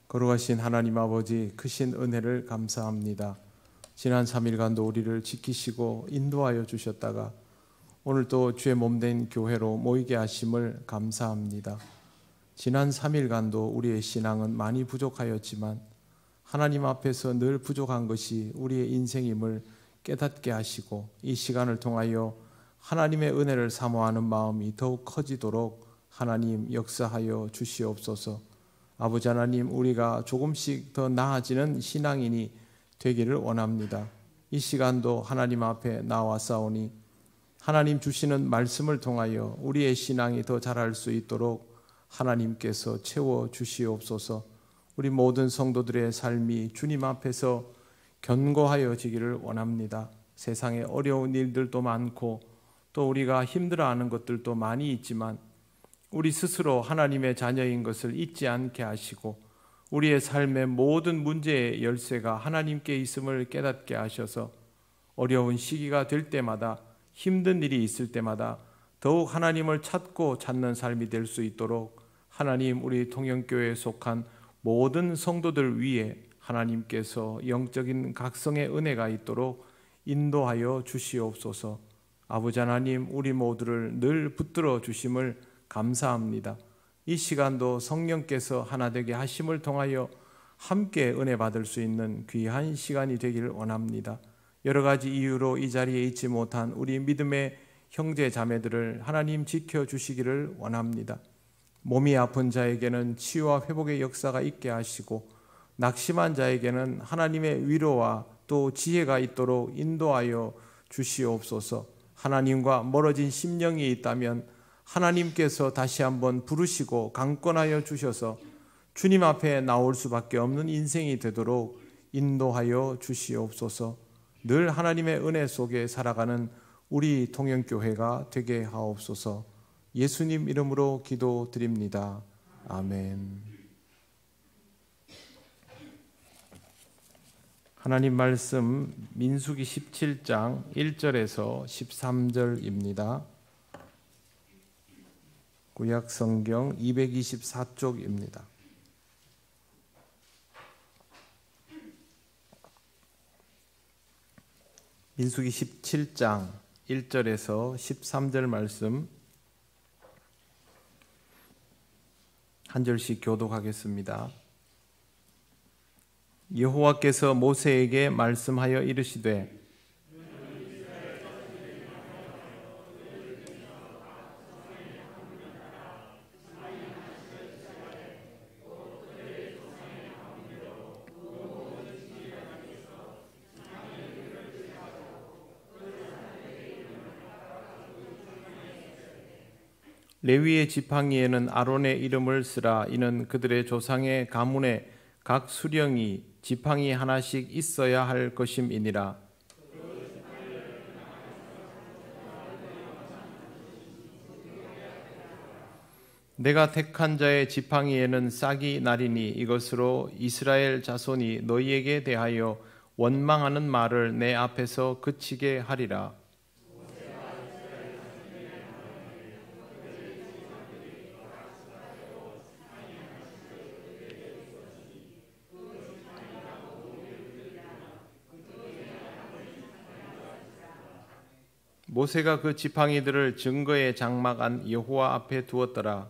거룩하신 하나님 아버지, 크신 은혜를 감사합니다. 지난 3일간도 우리를 지키시고 인도하여 주셨다가 오늘 또 주의 몸된 교회로 모이게 하심을 감사합니다. 지난 3일간도 우리의 신앙은 많이 부족하였지만 하나님 앞에서 늘 부족한 것이 우리의 인생임을 깨닫게 하시고 이 시간을 통하여 하나님의 은혜를 사모하는 마음이 더욱 커지도록 하나님 역사하여 주시옵소서. 아버지 하나님, 우리가 조금씩 더 나아지는 신앙인이 되기를 원합니다. 이 시간도 하나님 앞에 나와싸우니 하나님 주시는 말씀을 통하여 우리의 신앙이 더 자랄 수 있도록 하나님께서 채워 주시옵소서. 우리 모든 성도들의 삶이 주님 앞에서 견고하여지기를 원합니다. 세상에 어려운 일들도 많고 또 우리가 힘들어하는 것들도 많이 있지만 우리 스스로 하나님의 자녀인 것을 잊지 않게 하시고 우리의 삶의 모든 문제의 열쇠가 하나님께 있음을 깨닫게 하셔서 어려운 시기가 될 때마다, 힘든 일이 있을 때마다 더욱 하나님을 찾고 찾는 삶이 될 수 있도록 하나님, 우리 통영교회에 속한 모든 성도들 위에 하나님께서 영적인 각성의 은혜가 있도록 인도하여 주시옵소서. 아버지 하나님, 우리 모두를 늘 붙들어 주심을 감사합니다. 이 시간도 성령께서 하나 되게 하심을 통하여 함께 은혜 받을 수 있는 귀한 시간이 되기를 원합니다. 여러 가지 이유로 이 자리에 있지 못한 우리 믿음의 형제 자매들을 하나님 지켜주시기를 원합니다. 몸이 아픈 자에게는 치유와 회복의 역사가 있게 하시고 낙심한 자에게는 하나님의 위로와 또 지혜가 있도록 인도하여 주시옵소서. 하나님과 멀어진 심령이 있다면 하나님께서 다시 한번 부르시고 강권하여 주셔서 주님 앞에 나올 수밖에 없는 인생이 되도록 인도하여 주시옵소서. 늘 하나님의 은혜 속에 살아가는 우리 통영교회가 되게 하옵소서. 예수님 이름으로 기도드립니다. 아멘. 하나님 말씀 민수기 17장 1절에서 13절입니다. 구약 성경 224쪽입니다. 민수기 17장 1절에서 13절 말씀 한 절씩 교독하겠습니다. 여호와께서 모세에게 말씀하여 이르시되 레위의 지팡이에는 아론의 이름을 쓰라. 이는 그들의 조상의 가문에 각 수령이 지팡이 하나씩 있어야 할 것임이니라. 내가 택한 자의 지팡이에는 싹이 나리니 이것으로 이스라엘 자손이 너희에게 대하여 원망하는 말을 내 앞에서 그치게 하리라. 모세가 그 지팡이들을 증거의 장막 안 여호와 앞에 두었더라.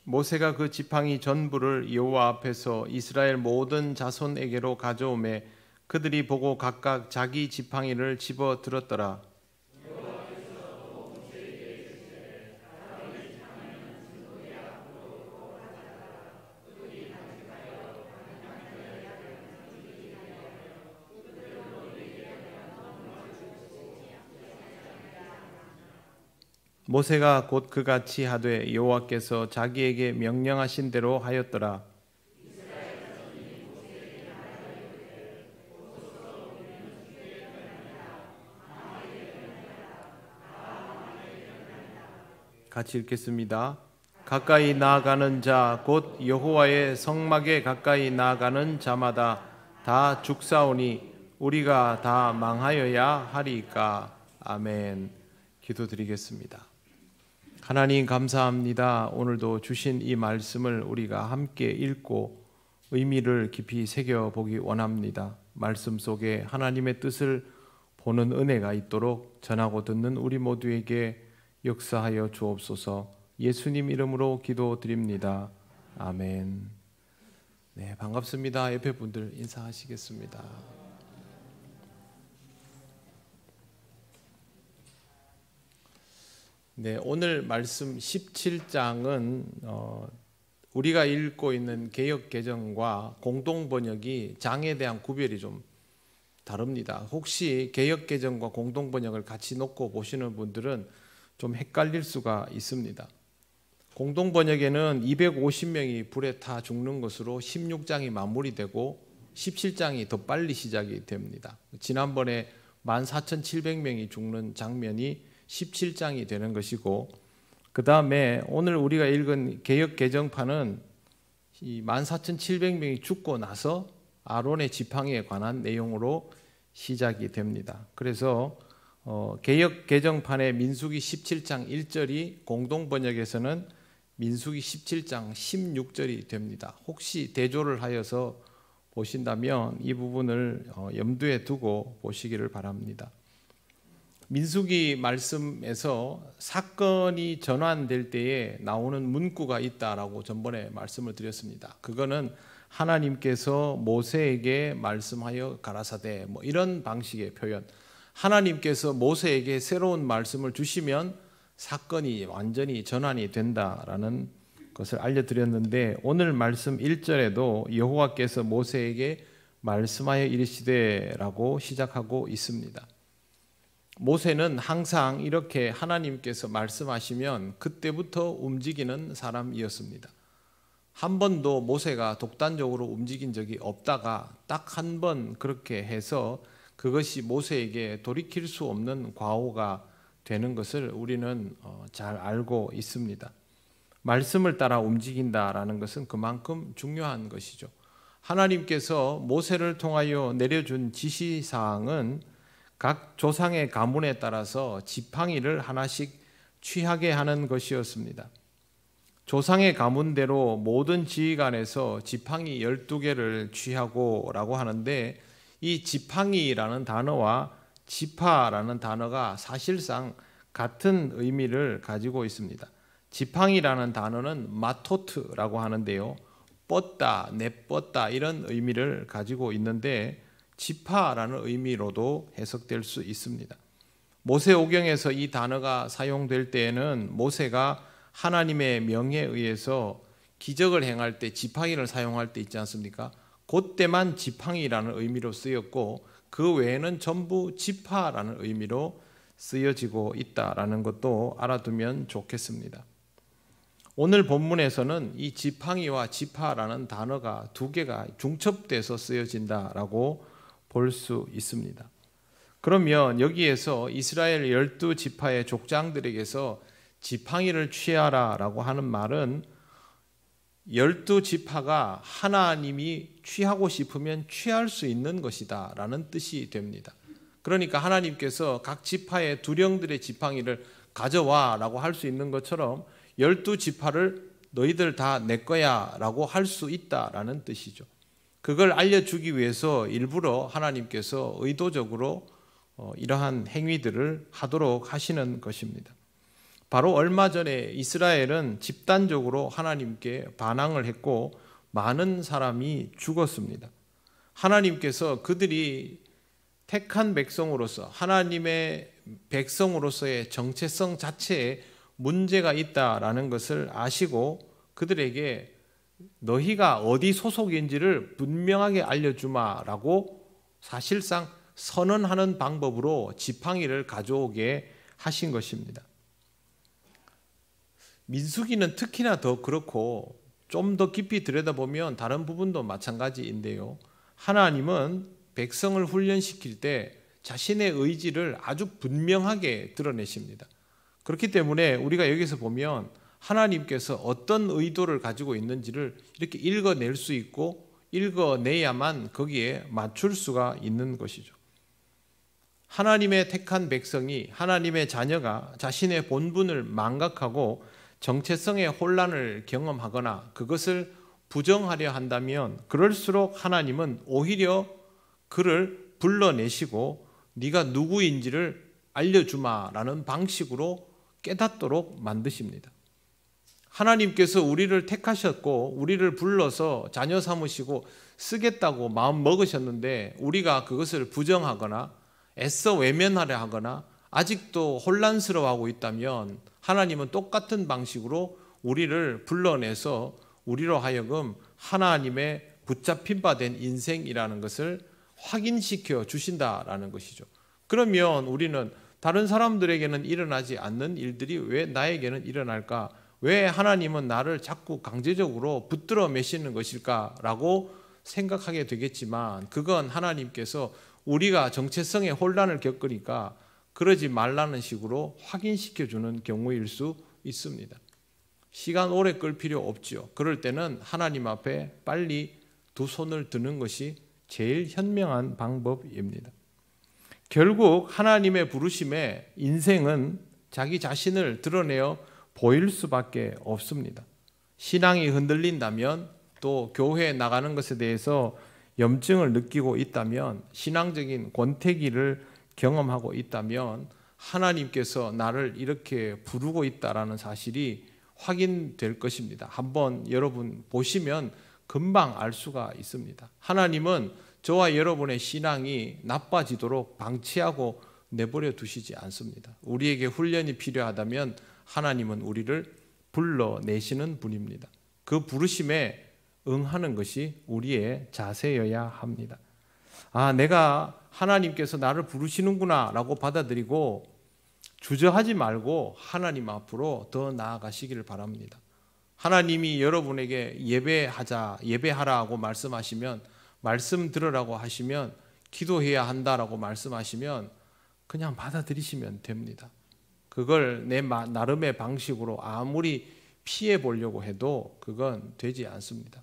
모세가 그 지팡이 전부를 여호와 앞에서 이스라엘 모든 자손에게로 가져오매 그들이 보고 각각 자기 지팡이를 집어 들었더라. 모세가 곧 그같이 하되 여호와께서 자기에게 명령하신 대로 하였더라. 같이 읽겠습니다. 가까이 나아가는 자 곧 여호와의 성막에 가까이 나아가는 자마다 다 죽사오니 우리가 다 망하여야 하리이까. 아멘. 기도드리겠습니다. 하나님 감사합니다. 오늘도 주신 이 말씀을 우리가 함께 읽고 의미를 깊이 새겨보기 원합니다. 말씀 속에 하나님의 뜻을 보는 은혜가 있도록 전하고 듣는 우리 모두에게 역사하여 주옵소서. 예수님 이름으로 기도드립니다. 아멘. 네, 반갑습니다. 옆에 분들 인사하시겠습니다. 네, 오늘 말씀 17장은 우리가 읽고 있는 개역개정과 공동번역이 장에 대한 구별이 좀 다릅니다. 혹시 개역개정과 공동번역을 같이 놓고 보시는 분들은 좀 헷갈릴 수가 있습니다. 공동번역에는 250명이 불에 타 죽는 것으로 16장이 마무리되고 17장이 더 빨리 시작이 됩니다. 지난번에 14,700명이 죽는 장면이 17장이 되는 것이고, 그 다음에 오늘 우리가 읽은 개역개정판은 이 14,700명이 죽고 나서 아론의 지팡이에 관한 내용으로 시작이 됩니다. 그래서 개역개정판의 민수기 17장 1절이 공동번역에서는 민수기 17장 16절이 됩니다. 혹시 대조를 하여서 보신다면 이 부분을 염두에 두고 보시기를 바랍니다. 민수기 말씀에서 사건이 전환될 때에 나오는 문구가 있다라고 전번에 말씀을 드렸습니다. 그거는 하나님께서 모세에게 말씀하여 가라사대 이런 방식의 표현. 하나님께서 모세에게 새로운 말씀을 주시면 사건이 완전히 전환이 된다라는 것을 알려드렸는데, 오늘 말씀 1절에도 여호와께서 모세에게 말씀하여 이르시되라고 시작하고 있습니다. 모세는 항상 이렇게 하나님께서 말씀하시면 그때부터 움직이는 사람이었습니다. 한 번도 모세가 독단적으로 움직인 적이 없다가 딱 한 번 그렇게 해서 그것이 모세에게 돌이킬 수 없는 과오가 되는 것을 우리는 잘 알고 있습니다. 말씀을 따라 움직인다라는 것은 그만큼 중요한 것이죠. 하나님께서 모세를 통하여 내려준 지시사항은 각 조상의 가문에 따라서 지팡이를 하나씩 취하게 하는 것이었습니다. 조상의 가문대로 모든 지휘관에서 지팡이 12개를 취하고 라고 하는데, 이 지팡이라는 단어와 지파라는 단어가 사실상 같은 의미를 가지고 있습니다. 지팡이라는 단어는 마토트라고 하는데요, 뻗다, 내뻗다 이런 의미를 가지고 있는데 지파라는 의미로도 해석될 수 있습니다. 모세오경에서 이 단어가 사용될 때에는 모세가 하나님의 명에 의해서 기적을 행할 때 지팡이를 사용할 때 있지 않습니까? 그때만 지팡이라는 의미로 쓰였고 그 외에는 전부 지파라는 의미로 쓰여지고 있다라는 것도 알아두면 좋겠습니다. 오늘 본문에서는 이 지팡이와 지파라는 단어가 두 개가 중첩돼서 쓰여진다라고 볼 수 있습니다. 그러면 여기에서 이스라엘 12지파의 족장들에게서 지팡이를 취하라라고 하는 말은 12지파가 하나님이 취하고 싶으면 취할 수 있는 것이다 라는 뜻이 됩니다. 그러니까 하나님께서 각 지파의 두령들의 지팡이를 가져와 라고 할 수 있는 것처럼 12지파를 너희들 다 내 거야 라고 할 수 있다라는 뜻이죠. 그걸 알려주기 위해서 일부러 하나님께서 의도적으로 이러한 행위들을 하도록 하시는 것입니다. 바로 얼마 전에 이스라엘은 집단적으로 하나님께 반항을 했고 많은 사람이 죽었습니다. 하나님께서 그들이 택한 백성으로서 하나님의 백성으로서의 정체성 자체에 문제가 있다라는 것을 아시고 그들에게 너희가 어디 소속인지를 분명하게 알려주마라고 사실상 선언하는 방법으로 지팡이를 가져오게 하신 것입니다. 민수기는 특히나 더 그렇고 좀 더 깊이 들여다보면 다른 부분도 마찬가지인데요. 하나님은 백성을 훈련시킬 때 자신의 의지를 아주 분명하게 드러내십니다. 그렇기 때문에 우리가 여기서 보면 하나님께서 어떤 의도를 가지고 있는지를 이렇게 읽어낼 수 있고 읽어내야만 거기에 맞출 수가 있는 것이죠. 하나님의 택한 백성이, 하나님의 자녀가 자신의 본분을 망각하고 정체성의 혼란을 경험하거나 그것을 부정하려 한다면 그럴수록 하나님은 오히려 그를 불러내시고 네가 누구인지를 알려주마라는 방식으로 깨닫도록 만드십니다. 하나님께서 우리를 택하셨고 우리를 불러서 자녀 삼으시고 쓰겠다고 마음 먹으셨는데 우리가 그것을 부정하거나 애써 외면하려 하거나 아직도 혼란스러워하고 있다면 하나님은 똑같은 방식으로 우리를 불러내서 우리로 하여금 하나님의 붙잡힌 바 된 인생이라는 것을 확인시켜 주신다라는 것이죠. 그러면 우리는 다른 사람들에게는 일어나지 않는 일들이 왜 나에게는 일어날까? 왜 하나님은 나를 자꾸 강제적으로 붙들어 매시는 것일까라고 생각하게 되겠지만 그건 하나님께서 우리가 정체성의 혼란을 겪으니까 그러지 말라는 식으로 확인시켜주는 경우일 수 있습니다. 시간 오래 끌 필요 없죠. 그럴 때는 하나님 앞에 빨리 두 손을 드는 것이 제일 현명한 방법입니다. 결국 하나님의 부르심에 인생은 자기 자신을 드러내어 보일 수밖에 없습니다. 신앙이 흔들린다면 또 교회에 나가는 것에 대해서 염증을 느끼고 있다면 신앙적인 권태기를 경험하고 있다면 하나님께서 나를 이렇게 부르고 있다라는 사실이 확인될 것입니다. 한번 여러분 보시면 금방 알 수가 있습니다. 하나님은 저와 여러분의 신앙이 나빠지도록 방치하고 내버려 두시지 않습니다. 우리에게 훈련이 필요하다면 하나님은 우리를 불러내시는 분입니다. 그 부르심에 응하는 것이 우리의 자세여야 합니다. 내가 하나님께서 나를 부르시는구나 라고 받아들이고 주저하지 말고 하나님 앞으로 더 나아가시기를 바랍니다. 하나님이 여러분에게 예배하라고 말씀하시면, 말씀 들으라고 하시면, 기도해야 한다라고 말씀하시면 그냥 받아들이시면 됩니다. 그걸 내 나름의 방식으로 아무리 피해 보려고 해도 그건 되지 않습니다.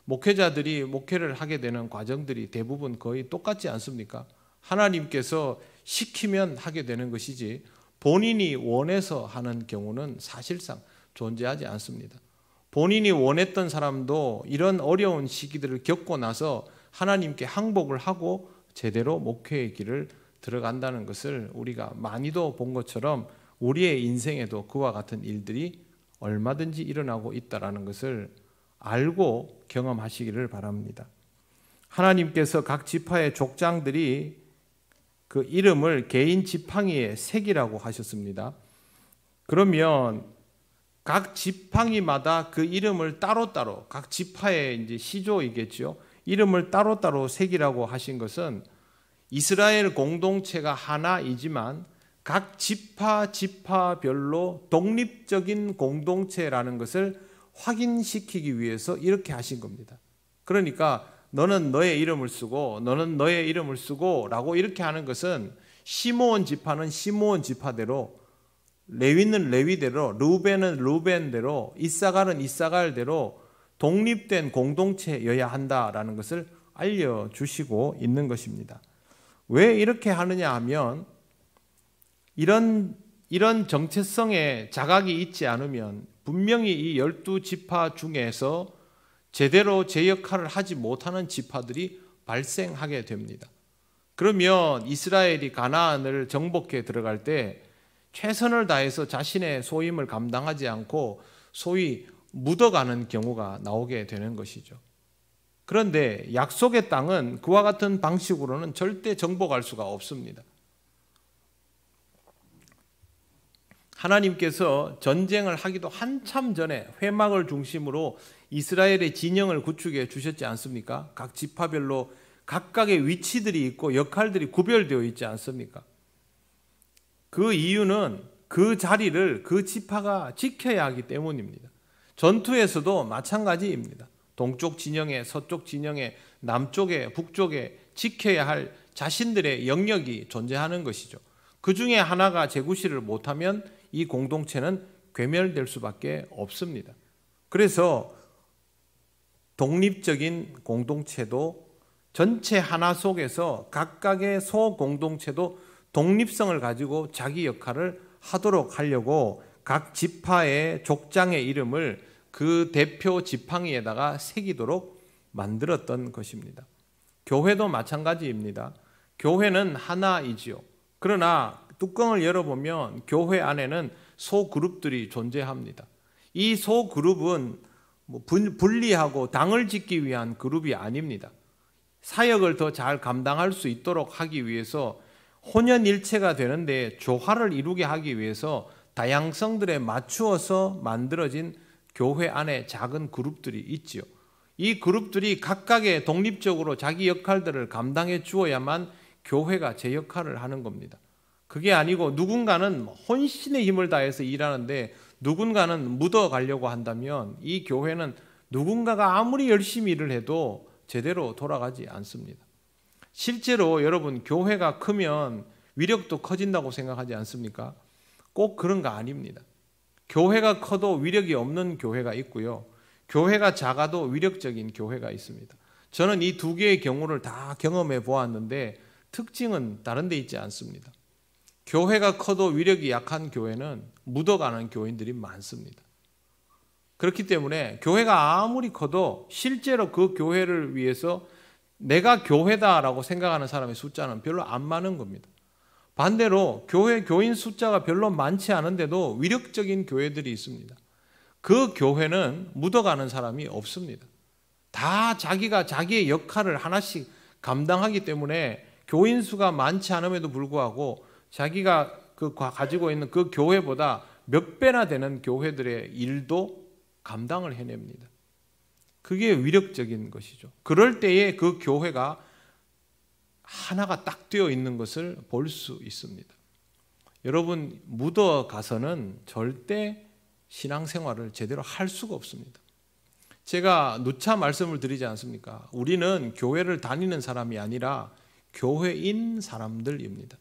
목회자들이 목회를 하게 되는 과정들이 대부분 거의 똑같지 않습니까? 하나님께서 시키면 하게 되는 것이지 본인이 원해서 하는 경우는 사실상 존재하지 않습니다. 본인이 원했던 사람도 이런 어려운 시기들을 겪고 나서 하나님께 항복을 하고 제대로 목회의 길을 들어간다는 것을 우리가 많이도 본 것처럼 우리의 인생에도 그와 같은 일들이 얼마든지 일어나고 있다는 것을 알고 경험하시기를 바랍니다. 하나님께서 각 지파의 족장들이 그 이름을 개인 지팡이에 새기라고 하셨습니다. 그러면 각 지팡이마다 그 이름을 따로따로, 각 지파의 이제 시조이겠죠. 이름을 따로따로 새기라고 하신 것은 이스라엘 공동체가 하나이지만 각 지파별로 독립적인 공동체라는 것을 확인시키기 위해서 이렇게 하신 겁니다. 그러니까 너는 너의 이름을 쓰고 너는 너의 이름을 쓰고 라고 이렇게 하는 것은 시므온 지파는 시므온 지파대로, 레위는 레위대로, 르우벤은 르우벤대로, 이사갈은 이사갈대로 독립된 공동체여야 한다라는 것을 알려주시고 있는 것입니다. 왜 이렇게 하느냐 하면 이런 정체성에 자각이 있지 않으면 분명히 이 12지파 중에서 제대로 제 역할을 하지 못하는 지파들이 발생하게 됩니다. 그러면 이스라엘이 가나안을 정복해 들어갈 때 최선을 다해서 자신의 소임을 감당하지 않고 소위 묻어가는 경우가 나오게 되는 것이죠. 그런데 약속의 땅은 그와 같은 방식으로는 절대 정복할 수가 없습니다. 하나님께서 전쟁을 하기도 한참 전에 회막을 중심으로 이스라엘의 진영을 구축해 주셨지 않습니까? 각 지파별로 각각의 위치들이 있고 역할들이 구별되어 있지 않습니까? 그 이유는 그 자리를 그 지파가 지켜야 하기 때문입니다. 전투에서도 마찬가지입니다. 동쪽 진영에, 서쪽 진영에, 남쪽에, 북쪽에 지켜야 할 자신들의 영역이 존재하는 것이죠. 그 중에 하나가 제구시를 못하면 이 공동체는 괴멸될 수밖에 없습니다. 그래서 독립적인 공동체도 전체 하나 속에서 각각의 소공동체도 독립성을 가지고 자기 역할을 하도록 하려고 각 지파의 족장의 이름을 그 대표 지팡이에다가 새기도록 만들었던 것입니다. 교회도 마찬가지입니다. 교회는 하나이지요. 그러나 뚜껑을 열어보면 교회 안에는 소그룹들이 존재합니다. 이 소그룹은 분리하고 당을 짓기 위한 그룹이 아닙니다. 사역을 더 잘 감당할 수 있도록 하기 위해서 혼연일체가 되는데 조화를 이루게 하기 위해서 다양성들에 맞추어서 만들어진 교회 안에 작은 그룹들이 있지요. 이 그룹들이 각각의 독립적으로 자기 역할들을 감당해 주어야만 교회가 제 역할을 하는 겁니다. 그게 아니고 누군가는 혼신의 힘을 다해서 일하는데 누군가는 묻어가려고 한다면 이 교회는 누군가가 아무리 열심히 일을 해도 제대로 돌아가지 않습니다. 실제로 여러분 교회가 크면 위력도 커진다고 생각하지 않습니까? 꼭 그런 거 아닙니다. 교회가 커도 위력이 없는 교회가 있고요. 교회가 작아도 위력적인 교회가 있습니다. 저는 이 두 개의 경우를 다 경험해 보았는데 특징은 다른 데 있지 않습니다. 교회가 커도 위력이 약한 교회는 묻어가는 교인들이 많습니다. 그렇기 때문에 교회가 아무리 커도 실제로 그 교회를 위해서 내가 교회다라고 생각하는 사람의 숫자는 별로 안 많은 겁니다. 반대로 교회 교인 숫자가 별로 많지 않은데도 위력적인 교회들이 있습니다. 그 교회는 묻어가는 사람이 없습니다. 다 자기가 자기의 역할을 하나씩 감당하기 때문에 교인 수가 많지 않음에도 불구하고 자기가 가지고 있는 그 교회보다 몇 배나 되는 교회들의 일도 감당을 해냅니다. 그게 위력적인 것이죠. 그럴 때에 그 교회가 하나가 딱 되어 있는 것을 볼 수 있습니다. 여러분 묻어가서는 절대 신앙생활을 제대로 할 수가 없습니다. 제가 누차 말씀을 드리지 않습니까? 우리는 교회를 다니는 사람이 아니라 교회인 사람들입니다.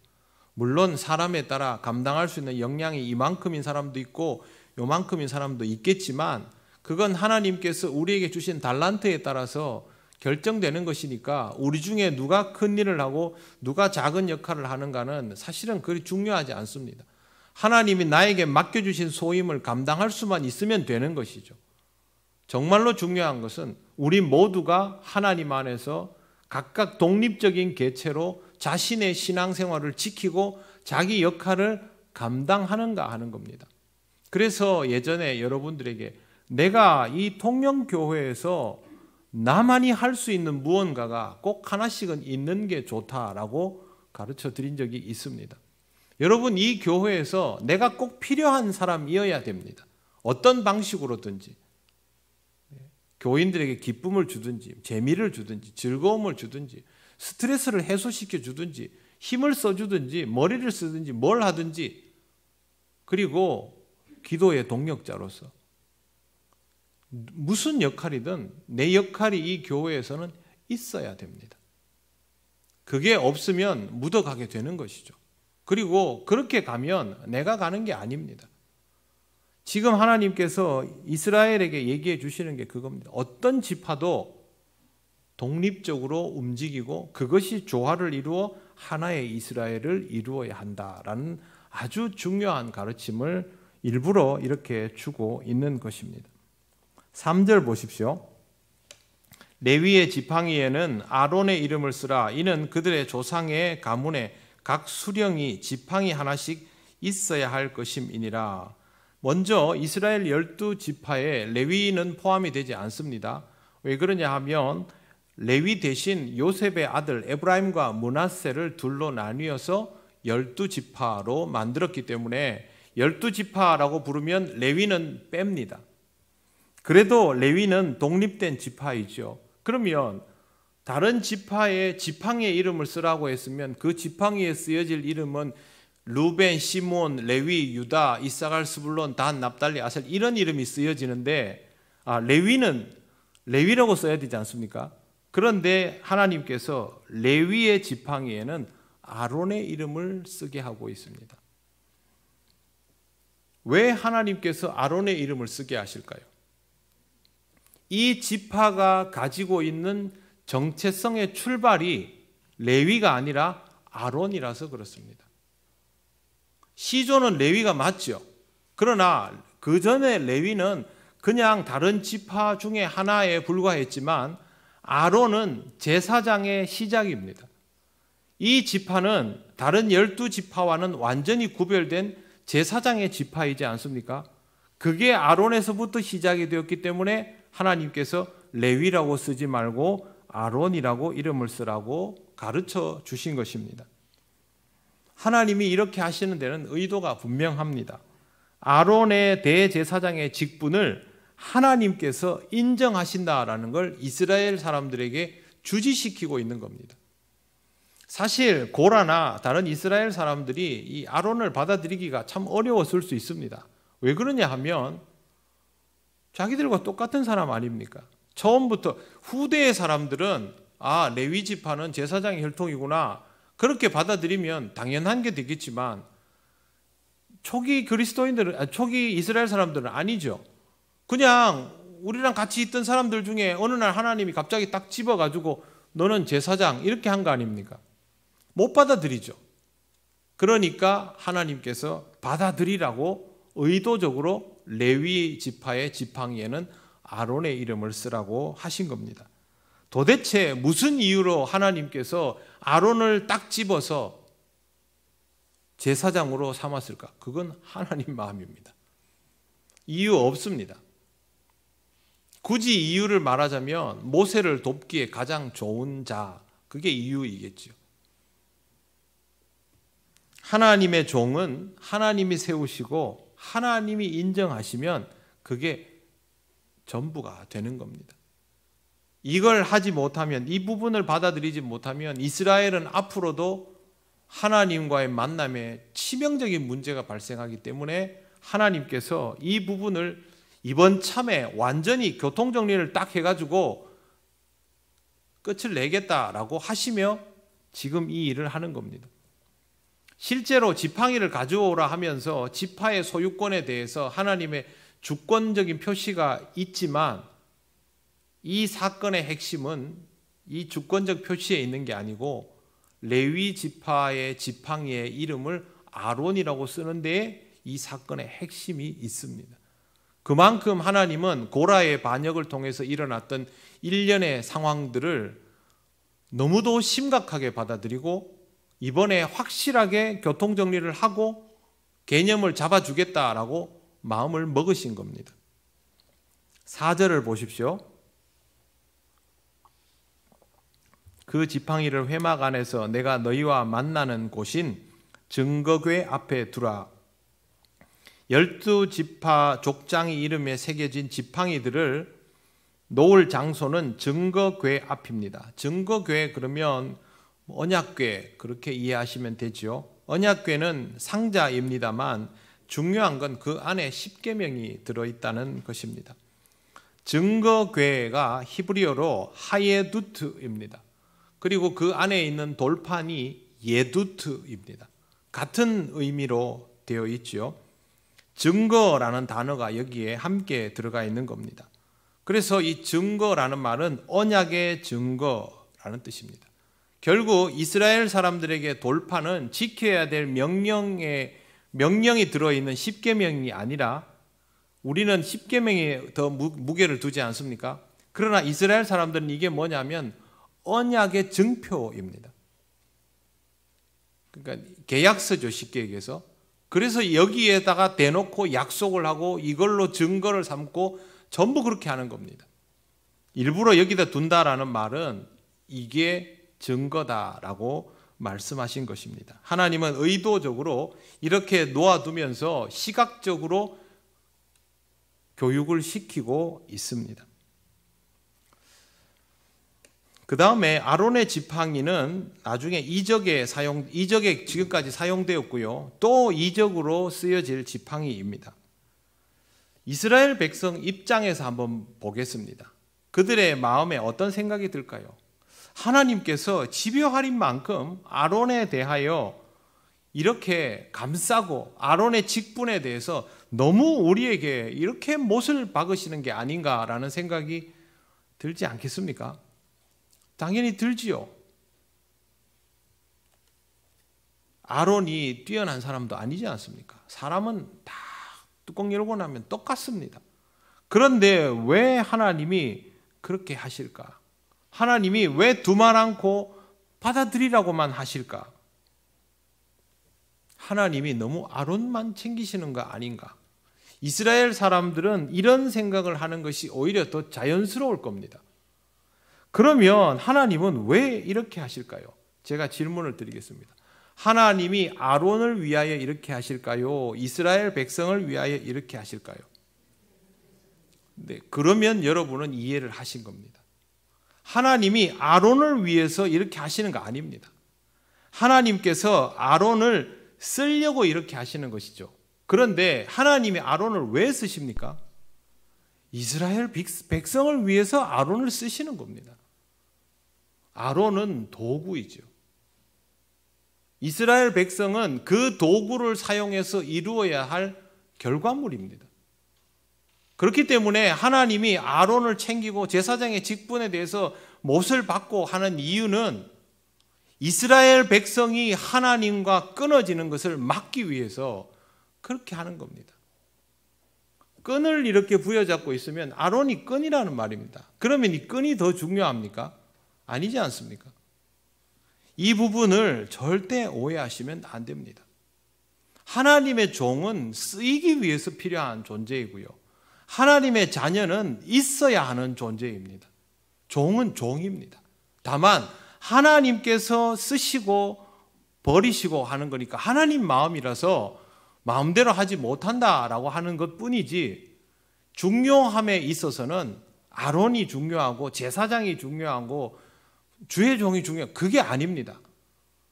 물론 사람에 따라 감당할 수 있는 역량이 이만큼인 사람도 있고 요만큼인 사람도 있겠지만 그건 하나님께서 우리에게 주신 달란트에 따라서 결정되는 것이니까 우리 중에 누가 큰 일을 하고 누가 작은 역할을 하는가는 사실은 그리 중요하지 않습니다. 하나님이 나에게 맡겨주신 소임을 감당할 수만 있으면 되는 것이죠. 정말로 중요한 것은 우리 모두가 하나님 안에서 각각 독립적인 개체로 자신의 신앙생활을 지키고 자기 역할을 감당하는가 하는 겁니다. 그래서 예전에 여러분들에게 내가 이 통영교회에서 나만이 할 수 있는 무언가가 꼭 하나씩은 있는 게 좋다라고 가르쳐 드린 적이 있습니다. 여러분 이 교회에서 내가 꼭 필요한 사람이어야 됩니다. 어떤 방식으로든지 교인들에게 기쁨을 주든지 재미를 주든지 즐거움을 주든지 스트레스를 해소시켜 주든지 힘을 써주든지 머리를 쓰든지 뭘 하든지 그리고 기도의 동력자로서 무슨 역할이든 내 역할이 이 교회에서는 있어야 됩니다. 그게 없으면 묻어가게 되는 것이죠. 그리고 그렇게 가면 내가 가는 게 아닙니다. 지금 하나님께서 이스라엘에게 얘기해 주시는 게 그겁니다. 어떤 지파도 독립적으로 움직이고 그것이 조화를 이루어 하나의 이스라엘을 이루어야 한다라는 아주 중요한 가르침을 일부러 이렇게 주고 있는 것입니다. 3절 보십시오. 레위의 지팡이에는 아론의 이름을 쓰라. 이는 그들의 조상의 가문에 각 수령이 지팡이 하나씩 있어야 할 것임이니라. 먼저 이스라엘 12지파에 레위는 포함이 되지 않습니다. 왜 그러냐 하면 레위 대신 요셉의 아들 에브라임과 므낫세를 둘로 나뉘어서 12지파로 만들었기 때문에 12지파라고 부르면 레위는 뺍니다. 그래도 레위는 독립된 지파이죠. 그러면 다른 지파의 지팡이의 이름을 쓰라고 했으면 그 지팡이에 쓰여질 이름은 루벤, 시몬, 레위, 유다, 이사갈, 스불론, 단, 납달리, 아셀 이런 이름이 쓰여지는데 레위는 레위라고 써야 되지 않습니까? 그런데 하나님께서 레위의 지팡이에는 아론의 이름을 쓰게 하고 있습니다. 왜 하나님께서 아론의 이름을 쓰게 하실까요? 이 지파가 가지고 있는 정체성의 출발이 레위가 아니라 아론이라서 그렇습니다. 시조는 레위가 맞죠. 그러나 그 전에 레위는 그냥 다른 지파 중에 하나에 불과했지만 아론은 제사장의 시작입니다. 이 지파는 다른 12지파와는 완전히 구별된 제사장의 지파이지 않습니까? 그게 아론에서부터 시작이 되었기 때문에 하나님께서 레위라고 쓰지 말고 아론이라고 이름을 쓰라고 가르쳐 주신 것입니다. 하나님이 이렇게 하시는 데는 의도가 분명합니다. 아론의 대제사장의 직분을 하나님께서 인정하신다라는 걸 이스라엘 사람들에게 주지시키고 있는 겁니다. 사실 고라나 다른 이스라엘 사람들이 이 아론을 받아들이기가 참 어려웠을 수 있습니다. 왜 그러냐 하면 자기들과 똑같은 사람 아닙니까? 처음부터 후대의 사람들은 레위 지파는 제사장의 혈통이구나 그렇게 받아들이면 당연한 게 되겠지만 초기 이스라엘 사람들은 아니죠. 그냥 우리랑 같이 있던 사람들 중에 어느 날 하나님이 갑자기 딱 집어가지고 너는 제사장 이렇게 한 거 아닙니까? 못 받아들이죠. 그러니까 하나님께서 받아들이라고 의도적으로 레위 지파의 지팡이에는 아론의 이름을 쓰라고 하신 겁니다. 도대체 무슨 이유로 하나님께서 아론을 딱 집어서 제사장으로 삼았을까? 그건 하나님 마음입니다. 이유 없습니다. 굳이 이유를 말하자면 모세를 돕기에 가장 좋은 자, 그게 이유이겠죠. 하나님의 종은 하나님이 세우시고 하나님이 인정하시면 그게 전부가 되는 겁니다. 이걸 하지 못하면, 이 부분을 받아들이지 못하면 이스라엘은 앞으로도 하나님과의 만남에 치명적인 문제가 발생하기 때문에 하나님께서 이 부분을 이번 참에 완전히 교통정리를 딱 해가지고 끝을 내겠다라고 하시며 지금 이 일을 하는 겁니다. 실제로 지팡이를 가져오라 하면서 지파의 소유권에 대해서 하나님의 주권적인 표시가 있지만 이 사건의 핵심은 이 주권적 표시에 있는 게 아니고 레위 지파의 지팡이의 이름을 아론이라고 쓰는 데에 이 사건의 핵심이 있습니다. 그만큼 하나님은 고라의 반역을 통해서 일어났던 일련의 상황들을 너무도 심각하게 받아들이고 이번에 확실하게 교통정리를 하고 개념을 잡아주겠다라고 마음을 먹으신 겁니다. 4절을 보십시오. 그 지팡이를 회막 안에서 내가 너희와 만나는 곳인 증거궤 앞에 두라. 12지파 족장의 이름에 새겨진 지팡이들을 놓을 장소는 증거궤 앞입니다. 증거궤 그러면 언약궤 그렇게 이해하시면 되죠. 언약궤는 상자입니다만 중요한 건 그 안에 십계명이 들어있다는 것입니다. 증거궤가 히브리어로 하예두트입니다. 그리고 그 안에 있는 돌판이 예두트입니다. 같은 의미로 되어 있죠. 증거라는 단어가 여기에 함께 들어가 있는 겁니다. 그래서 이 증거라는 말은 언약의 증거라는 뜻입니다. 결국 이스라엘 사람들에게 돌판은 지켜야 될 명령이 들어있는 십계명이 아니라 우리는 십계명에 더 무게를 두지 않습니까? 그러나 이스라엘 사람들은 이게 뭐냐면 언약의 증표입니다. 그러니까 계약서죠, 쉽게 얘기해서. 그래서 여기에다가 대놓고 약속을 하고 이걸로 증거를 삼고 전부 그렇게 하는 겁니다. 일부러 여기다 둔다라는 말은 이게 증거다라고 말씀하신 것입니다. 하나님은 의도적으로 이렇게 놓아두면서 시각적으로 교육을 시키고 있습니다. 그 다음에 아론의 지팡이는 나중에 이적에 지금까지 사용되었고요. 또 이적으로 쓰여질 지팡이입니다. 이스라엘 백성 입장에서 한번 보겠습니다. 그들의 마음에 어떤 생각이 들까요? 하나님께서 집요하신 만큼 아론에 대하여 이렇게 감싸고 아론의 직분에 대해서 너무 우리에게 이렇게 못을 박으시는 게 아닌가라는 생각이 들지 않겠습니까? 당연히 들지요. 아론이 뛰어난 사람도 아니지 않습니까? 사람은 다 뚜껑 열고 나면 똑같습니다. 그런데 왜 하나님이 그렇게 하실까? 하나님이 왜 두말 않고 받아들이라고만 하실까? 하나님이 너무 아론만 챙기시는 거 아닌가? 이스라엘 사람들은 이런 생각을 하는 것이 오히려 더 자연스러울 겁니다. 그러면 하나님은 왜 이렇게 하실까요? 제가 질문을 드리겠습니다. 하나님이 아론을 위하여 이렇게 하실까요? 이스라엘 백성을 위하여 이렇게 하실까요? 네, 그러면 여러분은 이해를 하신 겁니다. 하나님이 아론을 위해서 이렇게 하시는 거 아닙니다. 하나님께서 아론을 쓰려고 이렇게 하시는 것이죠. 그런데 하나님이 아론을 왜 쓰십니까? 이스라엘 백성을 위해서 아론을 쓰시는 겁니다. 아론은 도구이죠. 이스라엘 백성은 그 도구를 사용해서 이루어야 할 결과물입니다. 그렇기 때문에 하나님이 아론을 챙기고 제사장의 직분에 대해서 못을 받고 하는 이유는 이스라엘 백성이 하나님과 끊어지는 것을 막기 위해서 그렇게 하는 겁니다. 끈을 이렇게 부여잡고 있으면 아론이 끈이라는 말입니다. 그러면 이 끈이 더 중요합니까? 아니지 않습니까? 이 부분을 절대 오해하시면 안 됩니다. 하나님의 종은 쓰이기 위해서 필요한 존재이고요. 하나님의 자녀는 있어야 하는 존재입니다. 종은 종입니다. 다만 하나님께서 쓰시고 버리시고 하는 거니까 하나님 마음이라서 마음대로 하지 못한다라고 하는 것뿐이지, 중요함에 있어서는 아론이 중요하고 제사장이 중요하고 주의 종이 중요한 그게 아닙니다.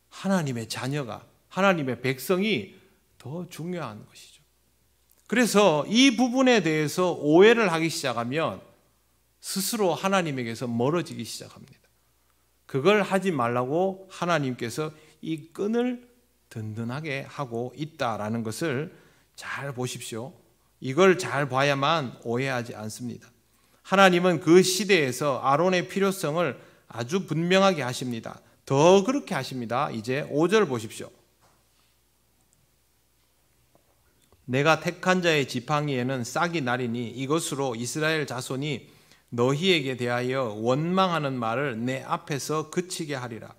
하나님의 자녀가, 하나님의 백성이 더 중요한 것이죠. 그래서 이 부분에 대해서 오해를 하기 시작하면 스스로 하나님에게서 멀어지기 시작합니다. 그걸 하지 말라고 하나님께서 이 끈을 든든하게 하고 있다라는 것을 잘 보십시오. 이걸 잘 봐야만 오해하지 않습니다. 하나님은 그 시대에서 아론의 필요성을 아주 분명하게 하십니다. 더 그렇게 하십니다. 이제 5절 보십시오. 내가 택한 자의 지팡이에는 싹이 나리니 이것으로 이스라엘 자손이 너희에게 대하여 원망하는 말을 내 앞에서 그치게 하리라.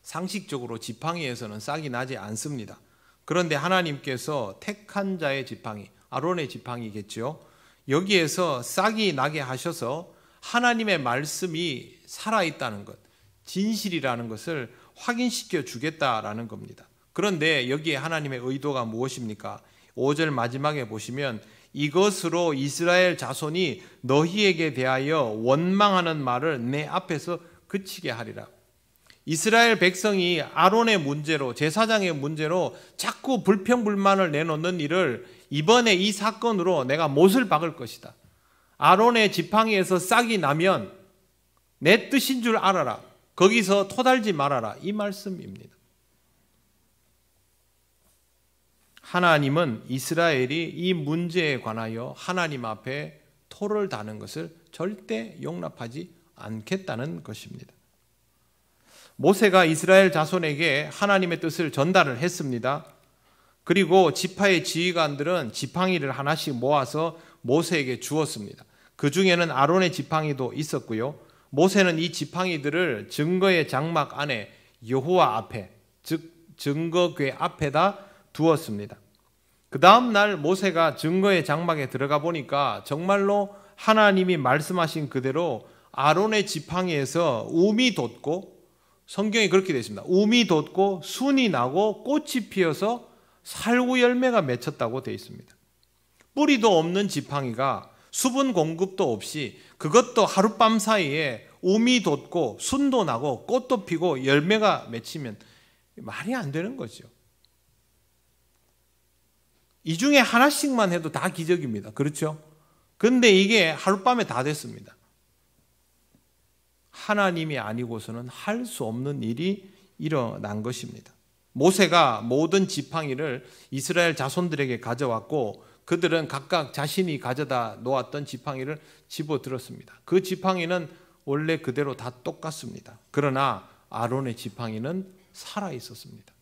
상식적으로 지팡이에서는 싹이 나지 않습니다. 그런데 하나님께서 택한 자의 지팡이, 아론의 지팡이겠죠. 여기에서 싹이 나게 하셔서 하나님의 말씀이 살아있다는 것, 진실이라는 것을 확인시켜 주겠다라는 겁니다. 그런데 여기에 하나님의 의도가 무엇입니까? 5절 마지막에 보시면 이것으로 이스라엘 자손이 너희에게 대하여 원망하는 말을 내 앞에서 그치게 하리라. 이스라엘 백성이 아론의 문제로, 제사장의 문제로 자꾸 불평불만을 내놓는 일을 이번에 이 사건으로 내가 못을 박을 것이다. 아론의 지팡이에서 싹이 나면 내 뜻인 줄 알아라. 거기서 토달지 말아라. 이 말씀입니다. 하나님은 이스라엘이 이 문제에 관하여 하나님 앞에 토를 다는 것을 절대 용납하지 않겠다는 것입니다. 모세가 이스라엘 자손에게 하나님의 뜻을 전달을 했습니다. 그리고 지파의 지휘관들은 지팡이를 하나씩 모아서 모세에게 주었습니다. 그 중에는 아론의 지팡이도 있었고요. 모세는 이 지팡이들을 증거의 장막 안에 여호와 앞에, 즉 증거궤 앞에다 두었습니다. 그 다음 날 모세가 증거의 장막에 들어가 보니까 정말로 하나님이 말씀하신 그대로 아론의 지팡이에서 움이 돋고, 성경이 그렇게 되어 있습니다. 움이 돋고 순이 나고 꽃이 피어서 살구 열매가 맺혔다고 되어 있습니다. 뿌리도 없는 지팡이가 수분 공급도 없이 그것도 하룻밤 사이에 움이 돋고 순도 나고 꽃도 피고 열매가 맺히면 말이 안 되는 거죠. 이 중에 하나씩만 해도 다 기적입니다. 그렇죠? 근데 이게 하룻밤에 다 됐습니다. 하나님이 아니고서는 할 수 없는 일이 일어난 것입니다. 모세가 모든 지팡이를 이스라엘 자손들에게 가져왔고 그들은 각각 자신이 가져다 놓았던 지팡이를 집어들었습니다. 그 지팡이는 원래 그대로 다 똑같습니다. 그러나 아론의 지팡이는 살아 있었습니다.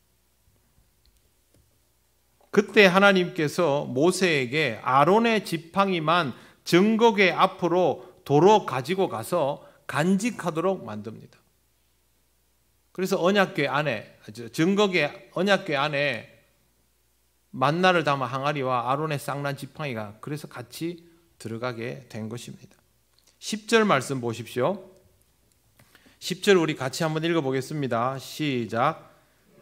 그때 하나님께서 모세에게 아론의 지팡이만 증거궤 앞으로 도로 가지고 가서 간직하도록 만듭니다. 그래서 언약궤 안에, 증거궤 언약궤 안에 만나를 담은 항아리와 아론의 쌍난 지팡이가 그래서 같이 들어가게 된 것입니다. 10절 말씀 보십시오. 10절 우리 같이 한번 읽어보겠습니다. 시작.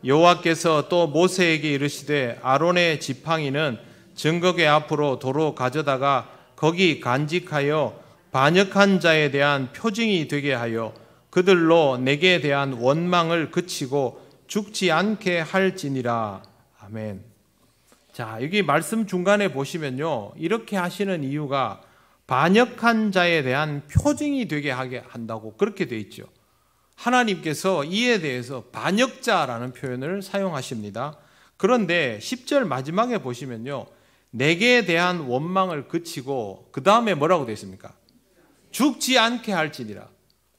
여호와께서 또 모세에게 이르시되 아론의 지팡이는 증거궤 앞으로 도로 가져다가 거기 간직하여 반역한 자에 대한 표징이 되게 하여 그들로 내게 대한 원망을 그치고 죽지 않게 할지니라. 아멘. 자, 여기 말씀 중간에 보시면요, 이렇게 하시는 이유가 반역한 자에 대한 표징이 되게 하게 한다고 그렇게 돼 있죠. 하나님께서 이에 대해서 반역자라는 표현을 사용하십니다. 그런데 10절 마지막에 보시면요, 내게 대한 원망을 그치고 그 다음에 뭐라고 되어 있습니까? 죽지 않게 할지니라.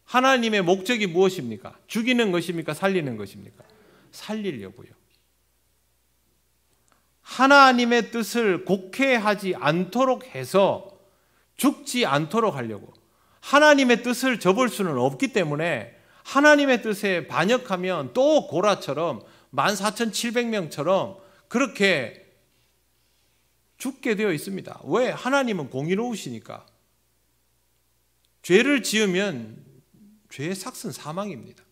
하나님의 목적이 무엇입니까? 죽이는 것입니까? 살리는 것입니까? 살리려고요. 하나님의 뜻을 곡해하지 않도록 해서 죽지 않도록 하려고. 하나님의 뜻을 접을 수는 없기 때문에 하나님의 뜻에 반역하면 또 고라처럼 14,700명처럼 그렇게 죽게 되어 있습니다. 왜? 하나님은 공의로우시니까. 죄를 지으면 죄의 삭은 사망입니다.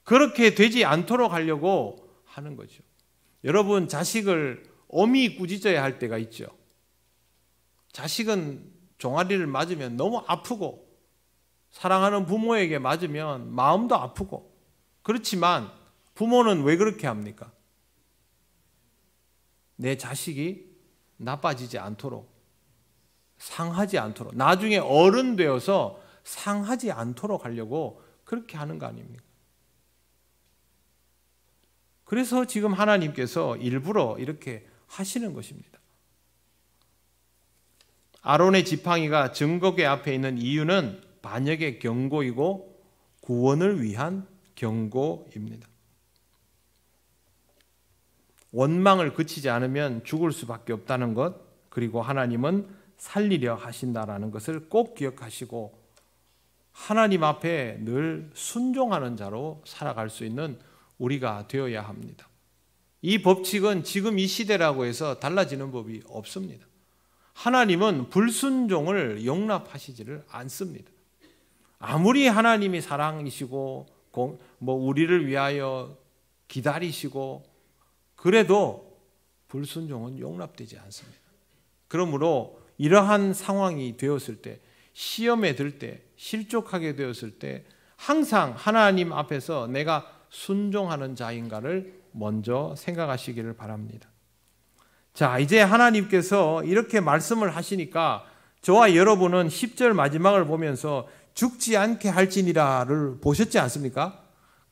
그렇게 되지 않도록 하려고 하는 거죠. 여러분, 자식을 엄히 꾸짖어야 할 때가 있죠. 자식은 종아리를 맞으면 너무 아프고 사랑하는 부모에게 맞으면 마음도 아프고, 그렇지만 부모는 왜 그렇게 합니까? 내 자식이 나빠지지 않도록, 상하지 않도록, 나중에 어른 되어서 상하지 않도록 하려고 그렇게 하는 거 아닙니까? 그래서 지금 하나님께서 일부러 이렇게 하시는 것입니다. 아론의 지팡이가 증거궤 앞에 있는 이유는 반역의 경고이고 구원을 위한 경고입니다. 원망을 그치지 않으면 죽을 수밖에 없다는 것, 그리고 하나님은 살리려 하신다라는 것을 꼭 기억하시고 하나님 앞에 늘 순종하는 자로 살아갈 수 있는 우리가 되어야 합니다. 이 법칙은 지금 이 시대라고 해서 달라지는 법이 없습니다. 하나님은 불순종을 용납하시지를 않습니다. 아무리 하나님이 사랑이시고 우리를 위하여 기다리시고 그래도 불순종은 용납되지 않습니다. 그러므로 이러한 상황이 되었을 때, 시험에 들 때, 실족하게 되었을 때 항상 하나님 앞에서 내가 순종하는 자인가를 먼저 생각하시기를 바랍니다. 자, 이제 하나님께서 이렇게 말씀을 하시니까 저와 여러분은 10절 마지막을 보면서 죽지 않게 할지니라를 보셨지 않습니까?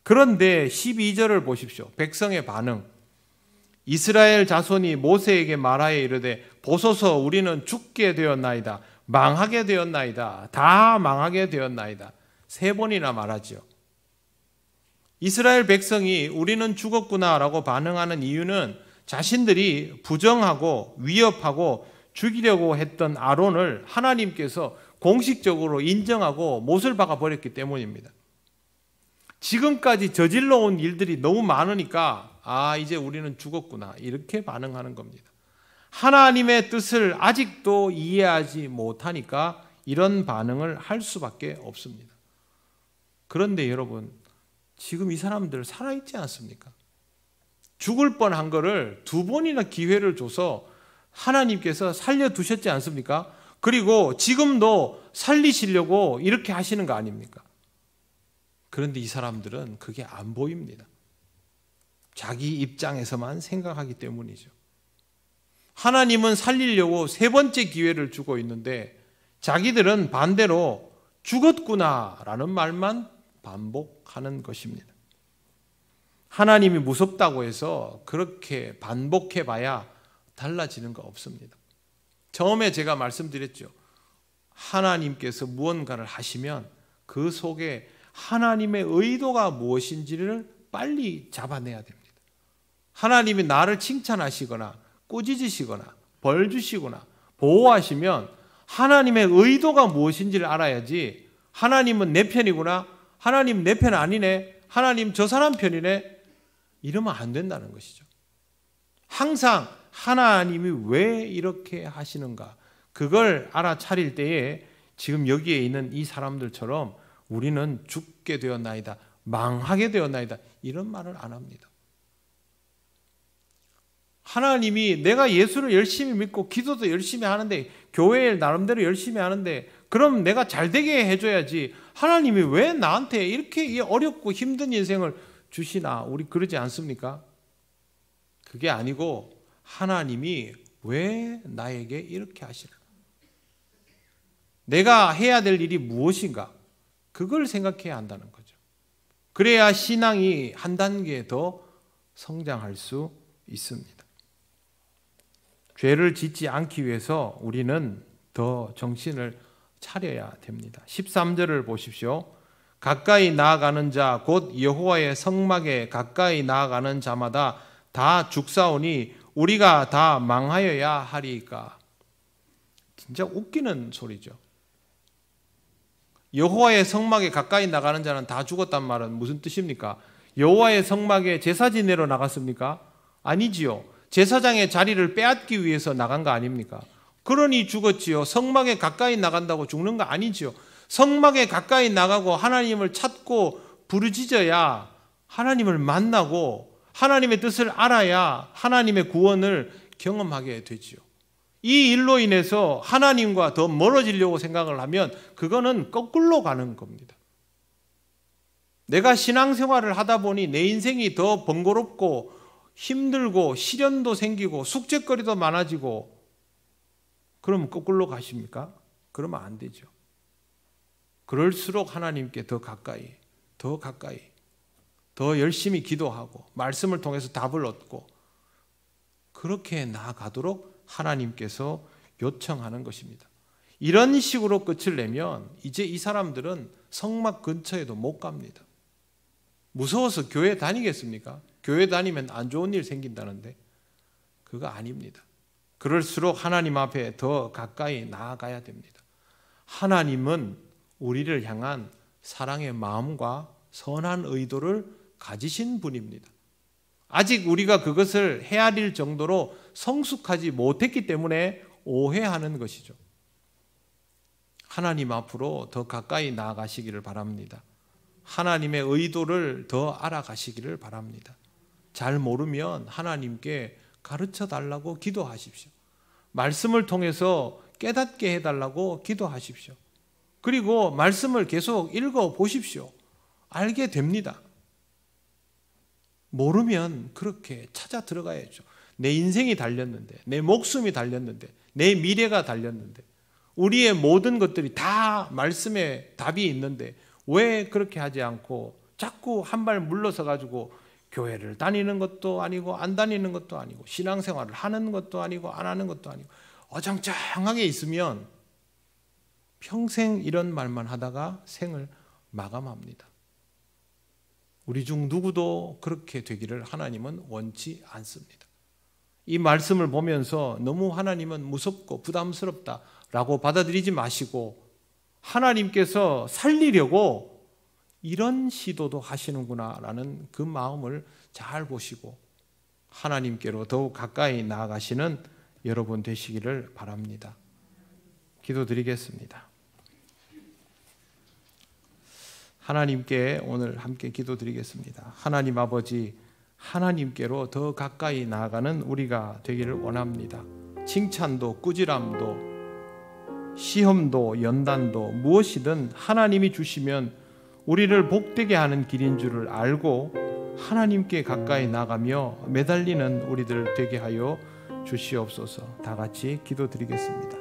그런데 12절을 보십시오. 백성의 반응. 이스라엘 자손이 모세에게 말하여 이르되 보소서 우리는 죽게 되었나이다. 망하게 되었나이다. 다 망하게 되었나이다. 3번이나 말하죠. 이스라엘 백성이 우리는 죽었구나라고 반응하는 이유는 자신들이 부정하고 위협하고 죽이려고 했던 아론을 하나님께서 공식적으로 인정하고 못을 박아 버렸기 때문입니다. 지금까지 저질러 온 일들이 너무 많으니까 이제 우리는 죽었구나 이렇게 반응하는 겁니다. 하나님의 뜻을 아직도 이해하지 못하니까 이런 반응을 할 수밖에 없습니다. 그런데 여러분, 지금 이 사람들 살아있지 않습니까? 죽을 뻔한 거를 2번이나 기회를 줘서 하나님께서 살려두셨지 않습니까? 그리고 지금도 살리시려고 이렇게 하시는 거 아닙니까? 그런데 이 사람들은 그게 안 보입니다. 자기 입장에서만 생각하기 때문이죠. 하나님은 살리려고 3번째 기회를 주고 있는데 자기들은 반대로 죽었구나라는 말만 반복하는 것입니다. 하나님이 무섭다고 해서 그렇게 반복해봐야 달라지는 거 없습니다. 처음에 제가 말씀드렸죠. 하나님께서 무언가를 하시면 그 속에 하나님의 의도가 무엇인지를 빨리 잡아내야 됩니다. 하나님이 나를 칭찬하시거나 꾸짖으시거나 벌 주시거나 보호하시면 하나님의 의도가 무엇인지를 알아야지, 하나님은 내 편이구나, 하나님 내 편 아니네, 하나님 저 사람 편이네, 이러면 안 된다는 것이죠. 항상 하나님이 왜 이렇게 하시는가, 그걸 알아차릴 때에 지금 여기에 있는 이 사람들처럼 우리는 죽게 되었나이다, 망하게 되었나이다, 이런 말을 안 합니다. 하나님이 내가 예수를 열심히 믿고 기도도 열심히 하는데, 교회에 나름대로 열심히 하는데, 그럼 내가 잘되게 해줘야지, 하나님이 왜 나한테 이렇게 어렵고 힘든 인생을 주시나, 우리 그러지 않습니까? 그게 아니고 하나님이 왜 나에게 이렇게 하시나, 내가 해야 될 일이 무엇인가, 그걸 생각해야 한다는 거죠. 그래야 신앙이 한 단계 더 성장할 수 있습니다. 죄를 짓지 않기 위해서 우리는 더 정신을 차려야 됩니다. 13절을 보십시오. 가까이 나아가는 자 곧 여호와의 성막에 가까이 나아가는 자마다 다 죽사오니 우리가 다 망하여야 하리이까. 진짜 웃기는 소리죠. 여호와의 성막에 가까이 나가는 자는 다 죽었단 말은 무슨 뜻입니까? 여호와의 성막에 제사 지내러 나갔습니까? 아니지요. 제사장의 자리를 빼앗기 위해서 나간 거 아닙니까? 그러니 죽었지요. 성막에 가까이 나간다고 죽는 거 아니지요. 성막에 가까이 나가고 하나님을 찾고 부르짖어야 하나님을 만나고 하나님의 뜻을 알아야 하나님의 구원을 경험하게 되지요. 이 일로 인해서 하나님과 더 멀어지려고 생각을 하면 그거는 거꾸로 가는 겁니다. 내가 신앙생활을 하다 보니 내 인생이 더 번거롭고 힘들고 시련도 생기고 숙제거리도 많아지고, 그러면 거꾸로 가십니까? 그러면 안 되죠. 그럴수록 하나님께 더 가까이 더 열심히 기도하고 말씀을 통해서 답을 얻고 그렇게 나아가도록 하나님께서 요청하는 것입니다. 이런 식으로 끝을 내면 이제 이 사람들은 성막 근처에도 못 갑니다. 무서워서 교회 다니겠습니까? 교회 다니면 안 좋은 일 생긴다는데 그거 아닙니다. 그럴수록 하나님 앞에 더 가까이 나아가야 됩니다. 하나님은 우리를 향한 사랑의 마음과 선한 의도를 가지신 분입니다. 아직 우리가 그것을 헤아릴 정도로 성숙하지 못했기 때문에 오해하는 것이죠. 하나님 앞으로 더 가까이 나아가시기를 바랍니다. 하나님의 의도를 더 알아가시기를 바랍니다. 잘 모르면 하나님께 가르쳐 달라고 기도하십시오. 말씀을 통해서 깨닫게 해달라고 기도하십시오. 그리고 말씀을 계속 읽어 보십시오. 알게 됩니다. 모르면 그렇게 찾아 들어가야죠. 내 인생이 달렸는데, 내 목숨이 달렸는데, 내 미래가 달렸는데, 우리의 모든 것들이 다 말씀에 답이 있는데 왜 그렇게 하지 않고 자꾸 한 발 물러서 가지고 교회를 다니는 것도 아니고 안 다니는 것도 아니고 신앙생활을 하는 것도 아니고 안 하는 것도 아니고 어정쩡하게 있으면 평생 이런 말만 하다가 생을 마감합니다. 우리 중 누구도 그렇게 되기를 하나님은 원치 않습니다. 이 말씀을 보면서 너무 하나님은 무섭고 부담스럽다라고 받아들이지 마시고 하나님께서 살리려고 이런 시도도 하시는구나라는 그 마음을 잘 보시고 하나님께로 더욱 가까이 나아가시는 여러분 되시기를 바랍니다. 기도드리겠습니다. 하나님께 오늘 함께 기도드리겠습니다. 하나님 아버지, 하나님께로 더 가까이 나아가는 우리가 되기를 원합니다. 칭찬도 꾸지람도 시험도 연단도 무엇이든 하나님이 주시면 우리를 복되게 하는 길인 줄을 알고 하나님께 가까이 나가며 매달리는 우리들 되게 하여 주시옵소서. 다 같이 기도드리겠습니다.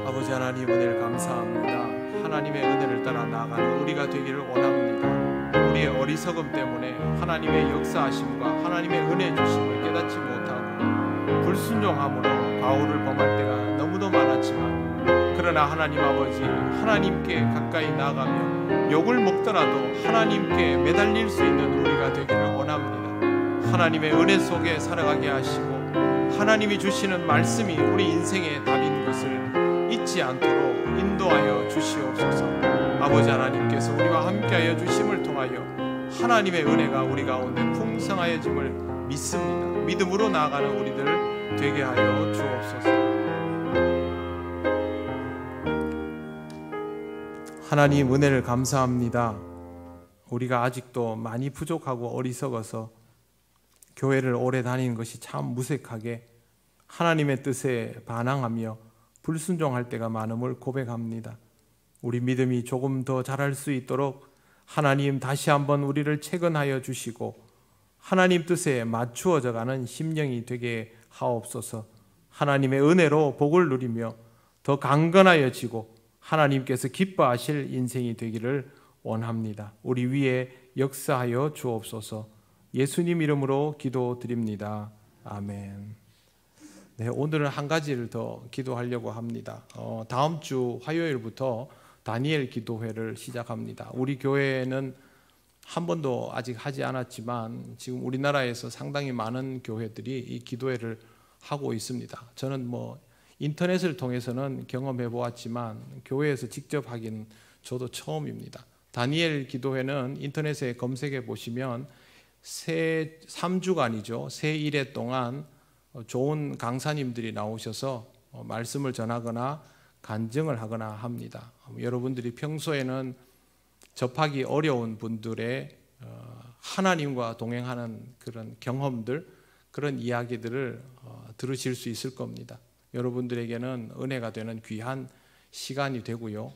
아버지 하나님, 은혜를 감사합니다. 하나님의 은혜를 따라 나아가는 우리가 되기를 원합니다. 우리의 어리석음 때문에 하나님의 역사하심과 하나님의 은혜 주심을 깨닫지 못하고 불순종함으로 과오를 범할 때가 너무도 많았지만, 그러나 하나님 아버지, 하나님께 가까이 나아가며 욕을 먹더라도 하나님께 매달릴 수 있는 우리가 되기를 원합니다. 하나님의 은혜 속에 살아가게 하시고 하나님이 주시는 말씀이 우리 인생의 답인 것을 잊지 않도록 인도하여 주시옵소서. 아버지 하나님께서 우리와 함께하여 주심을 통하여 하나님의 은혜가 우리 가운데 풍성하여짐을 믿습니다. 믿음으로 나아가는 우리들 되게 하여 주옵소서. 하나님 은혜를 감사합니다. 우리가 아직도 많이 부족하고 어리석어서 교회를 오래 다니는 것이 참 무색하게 하나님의 뜻에 반항하며 불순종할 때가 많음을 고백합니다. 우리 믿음이 조금 더 자랄 수 있도록 하나님 다시 한번 우리를 채근하여 주시고 하나님 뜻에 맞추어져 가는 심령이 되게 하옵소서. 하나님의 은혜로 복을 누리며 더 강건하여지고 하나님께서 기뻐하실 인생이 되기를 원합니다. 우리 위에 역사하여 주옵소서. 예수님 이름으로 기도드립니다. 아멘. 네, 오늘은 한 가지를 더 기도하려고 합니다. 다음 주 화요일부터 다니엘 기도회를 시작합니다. 우리 교회는 한 번도 아직 하지 않았지만 지금 우리나라에서 상당히 많은 교회들이 이 기도회를 하고 있습니다. 저는 인터넷을 통해서는 경험해 보았지만 교회에서 직접 하기는 저도 처음입니다. 다니엘 기도회는 인터넷에 검색해 보시면 3주간이죠. 새 1회 동안 좋은 강사님들이 나오셔서 말씀을 전하거나 간증을 하거나 합니다. 여러분들이 평소에는 접하기 어려운 분들의 하나님과 동행하는 그런 경험들, 그런 이야기들을 들으실 수 있을 겁니다. 여러분들에게는 은혜가 되는 귀한 시간이 되고요.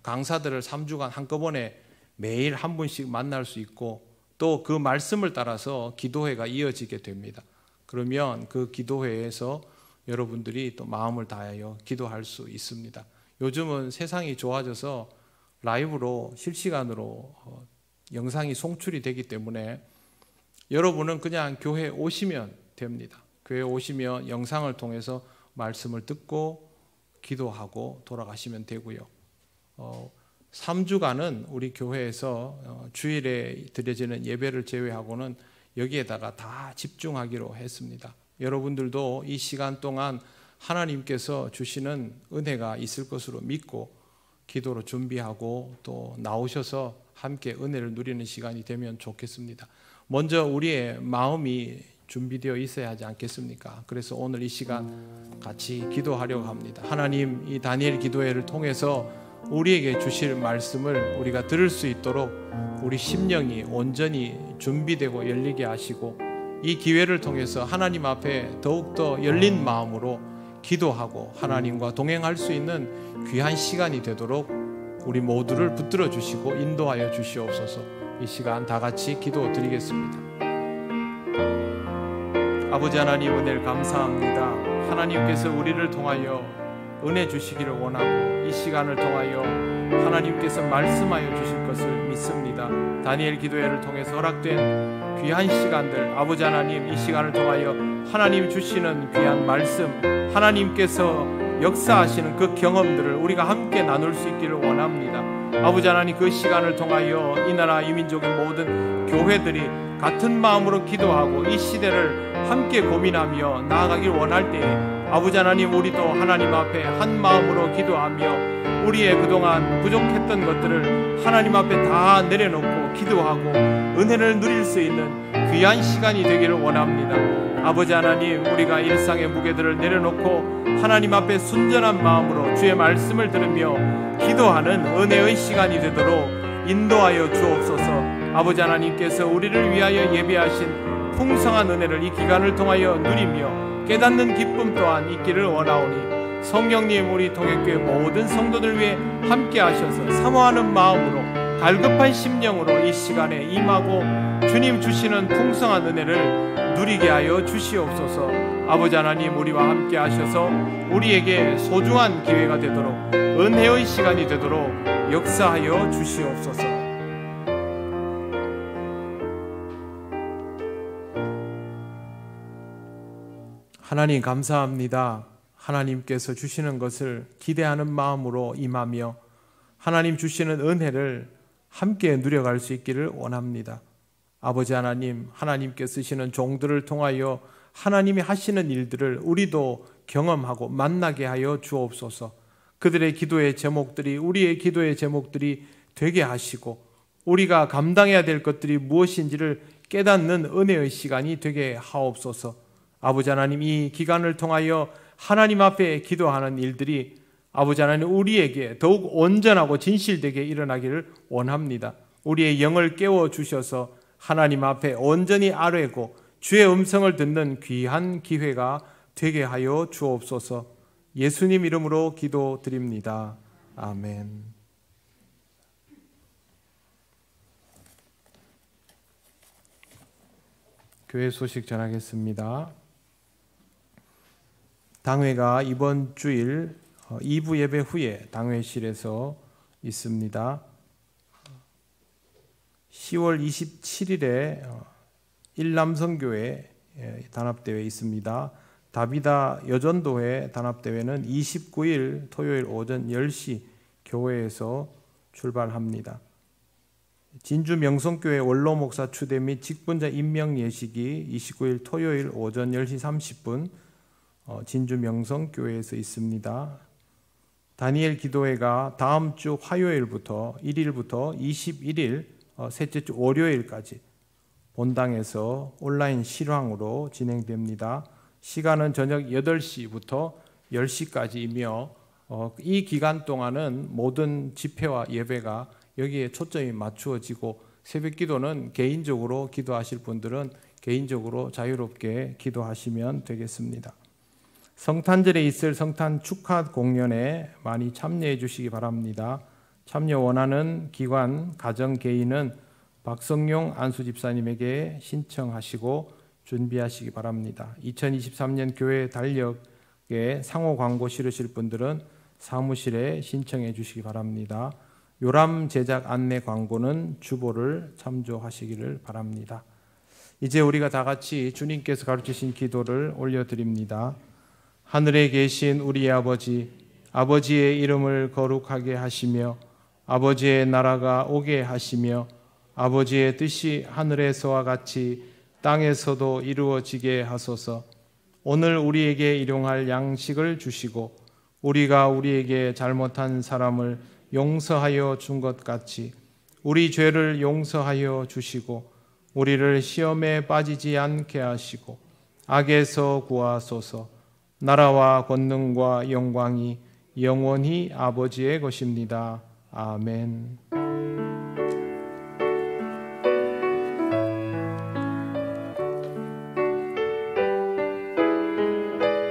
강사들을 3주간 한꺼번에 매일 한 분씩 만날 수 있고 또 그 말씀을 따라서 기도회가 이어지게 됩니다. 그러면 그 기도회에서 여러분들이 또 마음을 다하여 기도할 수 있습니다. 요즘은 세상이 좋아져서 라이브로 실시간으로 영상이 송출이 되기 때문에 여러분은 그냥 교회에 오시면 됩니다. 교회에 오시면 영상을 통해서 말씀을 듣고 기도하고 돌아가시면 되고요. 3주간은 우리 교회에서 주일에 드려지는 예배를 제외하고는 여기에다가 다 집중하기로 했습니다. 여러분들도 이 시간 동안 하나님께서 주시는 은혜가 있을 것으로 믿고 기도로 준비하고 또 나오셔서 함께 은혜를 누리는 시간이 되면 좋겠습니다. 먼저 우리의 마음이 준비되어 있어야 하지 않겠습니까? 그래서 오늘 이 시간 같이 기도하려고 합니다. 하나님, 이 다니엘 기도회를 통해서 우리에게 주실 말씀을 우리가 들을 수 있도록 우리 심령이 온전히 준비되고 열리게 하시고 이 기회를 통해서 하나님 앞에 더욱더 열린 마음으로 기도하고 하나님과 동행할 수 있는 귀한 시간이 되도록 우리 모두를 붙들어 주시고 인도하여 주시옵소서. 이 시간 다 같이 기도드리겠습니다. 아버지 하나님, 은혜를 감사합니다. 하나님께서 우리를 통하여 은혜 주시기를 원하고 이 시간을 통하여 하나님께서 말씀하여 주실 것을 믿습니다. 다니엘 기도회를 통해서 허락된 귀한 시간들, 아버지 하나님, 이 시간을 통하여 하나님 주시는 귀한 말씀, 하나님께서 역사하시는 그 경험들을 우리가 함께 나눌 수 있기를 원합니다. 아버지 하나님, 그 시간을 통하여 이 나라 이 민족의 모든 교회들이 같은 마음으로 기도하고 이 시대를 함께 고민하며 나아가길 원할 때에 아버지 하나님, 우리도 하나님 앞에 한 마음으로 기도하며 우리의 그동안 부족했던 것들을 하나님 앞에 다 내려놓고 기도하고 은혜를 누릴 수 있는 귀한 시간이 되기를 원합니다. 아버지 하나님, 우리가 일상의 무게들을 내려놓고 하나님 앞에 순전한 마음으로 주의 말씀을 들으며 기도하는 은혜의 시간이 되도록 인도하여 주옵소서. 아버지 하나님께서 우리를 위하여 예비하신 풍성한 은혜를 이 기간을 통하여 누리며 깨닫는 기쁨 또한 있기를 원하오니 성령님, 우리 통역교회 모든 성도들 위해 함께 하셔서 사모하는 마음으로 갈급한 심령으로 이 시간에 임하고 주님 주시는 풍성한 은혜를 누리게 하여 주시옵소서. 아버지 하나님, 우리와 함께 하셔서 우리에게 소중한 기회가 되도록 은혜의 시간이 되도록 역사하여 주시옵소서. 하나님 감사합니다. 하나님께서 주시는 것을 기대하는 마음으로 임하며 하나님 주시는 은혜를 함께 누려갈 수 있기를 원합니다. 아버지 하나님, 하나님께 쓰시는 종들을 통하여 하나님이 하시는 일들을 우리도 경험하고 만나게 하여 주옵소서. 그들의 기도의 제목들이 우리의 기도의 제목들이 되게 하시고 우리가 감당해야 될 것들이 무엇인지를 깨닫는 은혜의 시간이 되게 하옵소서. 아버지 하나님, 이 기간을 통하여 하나님 앞에 기도하는 일들이 아버지 하나님 우리에게 더욱 온전하고 진실되게 일어나기를 원합니다. 우리의 영을 깨워 주셔서 하나님 앞에 온전히 아뢰고 주의 음성을 듣는 귀한 기회가 되게 하여 주옵소서. 예수님 이름으로 기도드립니다. 아멘. 교회 소식 전하겠습니다. 당회가 이번 주일 2부 예배 후에 당회실에서 있습니다. 10월 27일에 일남성교회 단합대회 있습니다. 다비다 여전도회 단합대회는 29일 토요일 오전 10시 교회에서 출발합니다. 진주 명성교회 원로 목사 추대 및 직분자 임명 예식이 29일 토요일 오전 10시 30분 진주 명성교회에서 있습니다. 다니엘 기도회가 다음 주 화요일부터 1일부터 21일 셋째 주 월요일까지 본당에서 온라인 실황으로 진행됩니다. 시간은 저녁 8시부터 10시까지이며 이 기간 동안은 모든 집회와 예배가 여기에 초점이 맞추어지고 새벽 기도는 개인적으로 기도하실 분들은 개인적으로 자유롭게 기도하시면 되겠습니다. 성탄절에 있을 성탄 축하 공연에 많이 참여해 주시기 바랍니다. 참여 원하는 기관, 가정, 개인은 박성용 안수집사님에게 신청하시고 준비하시기 바랍니다. 2023년 교회 달력에 상호 광고 실으실 분들은 사무실에 신청해 주시기 바랍니다. 요람 제작 안내 광고는 주보를 참조하시기를 바랍니다. 이제 우리가 다 같이 주님께서 가르치신 기도를 올려드립니다. 하늘에 계신 우리 아버지, 아버지의 이름을 거룩하게 하시며 아버지의 나라가 오게 하시며 아버지의 뜻이 하늘에서와 같이 땅에서도 이루어지게 하소서. 오늘 우리에게 일용할 양식을 주시고 우리가 우리에게 잘못한 사람을 용서하여 준 것 같이 우리 죄를 용서하여 주시고 우리를 시험에 빠지지 않게 하시고 악에서 구하소서. 나라와 권능과 영광이 영원히 아버지의 것입니다. 아멘.